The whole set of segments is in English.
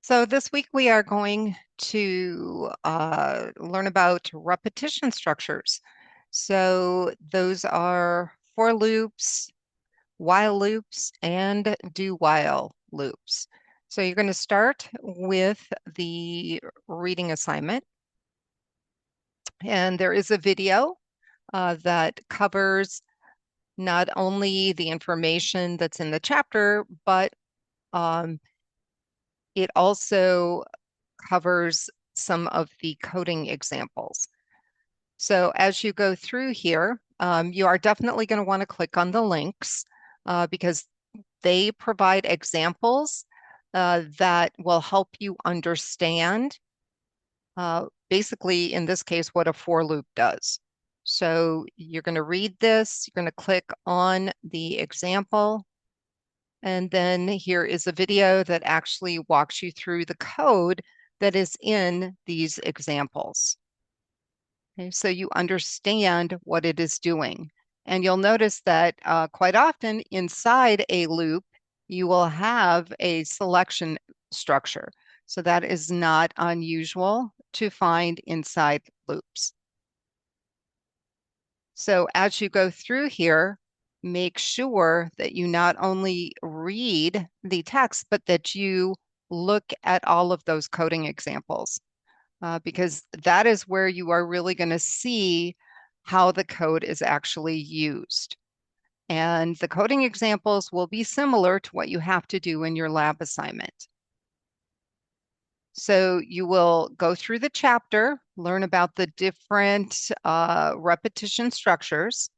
So this week we are going to learn about repetition structures. So those are for loops, while loops, and do while loops. So you're going to start with the reading assignment. And there is a video that covers not only the information that's in the chapter, but um, it also covers some of the coding examples. So as you go through here, you are definitely going to want to click on the links because they provide examples that will help you understand, basically, in this case, what a for loop does. So you're going to read this, you're going to click on the example, and then here is a video that actually walks you through the code that is in these examples. Okay, so you understand what it is doing. And you'll notice that quite often inside a loop, you will have a selection structure. So that is not unusual to find inside loops. So as you go through here, make sure that you not only read the text, but that you look at all of those coding examples, because that is where you are really going to see how the code is actually used. And the coding examples will be similar to what you have to do in your lab assignment. So you will go through the chapter, learn about the different repetition structures.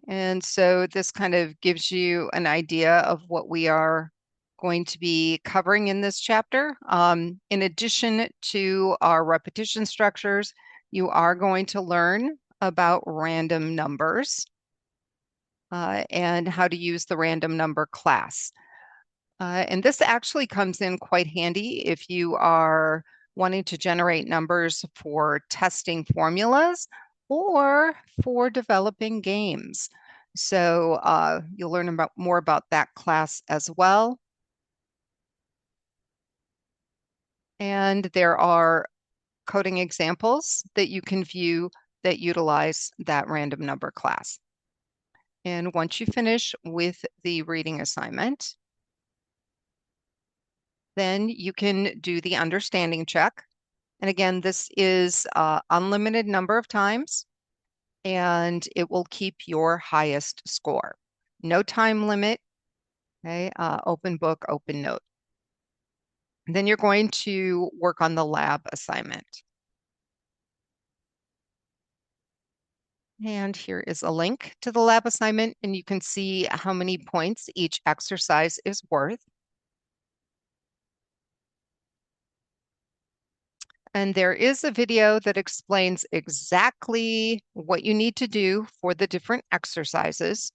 And so this kind of gives you an idea of what we are going to be covering in this chapter. In addition to our repetition structures, you are going to learn about random numbers and how to use the random number class. And this actually comes in quite handy if you are wanting to generate numbers for testing formulas or for developing games. So you'll learn more about that class as well. And there are coding examples that you can view that utilize that random number class. And once you finish with the reading assignment, then you can do the understanding check. And again, this is unlimited number of times, and it will keep your highest score. No time limit, okay? Open book, open note. And then you're going to work on the lab assignment. And here is a link to the lab assignment, and you can see how many points each exercise is worth. And there is a video that explains exactly what you need to do for the different exercises.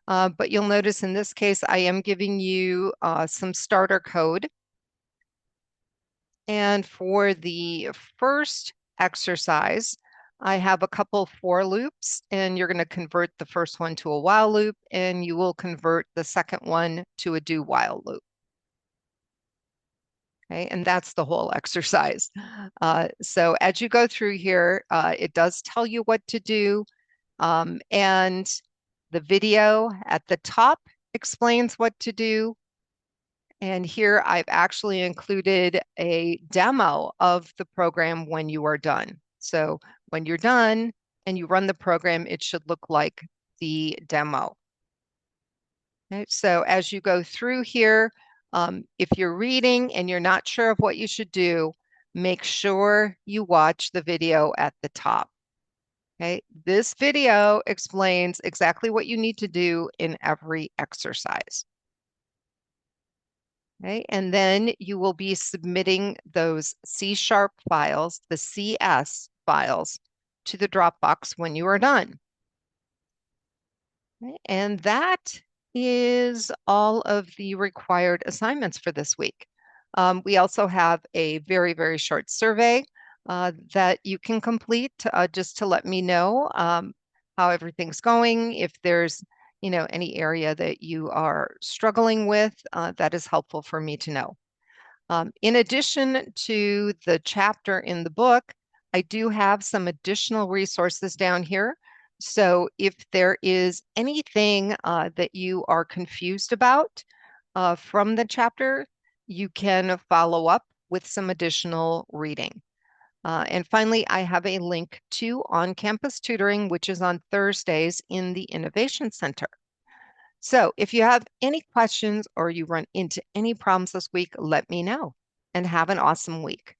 But you'll notice in this case, I am giving you some starter code. And for the first exercise, I have a couple for loops, and you're going to convert the first one to a while loop, and you will convert the second one to a do while loop. Okay, and that's the whole exercise. So as you go through here, it does tell you what to do. And the video at the top explains what to do. And here I've actually included a demo of the program when you are done. So when you're done and you run the program, it should look like the demo. Okay, so as you go through here, if you're reading and you're not sure of what you should do, make sure you watch the video at the top. Okay, this video explains exactly what you need to do in every exercise. Okay, and then you will be submitting those C# files, the CS files, to the Dropbox when you are done. Okay, and that is all of the required assignments for this week. We also have a very, very short survey that you can complete just to let me know how everything's going. If there's any area that you are struggling with, that is helpful for me to know. In addition to the chapter in the book, I do have some additional resources down here. So if there is anything that you are confused about from the chapter, you can follow up with some additional reading. And finally, I have a link to on-campus tutoring, which is on Thursdays in the Innovation Center. So if you have any questions or you run into any problems this week, let me know and have an awesome week.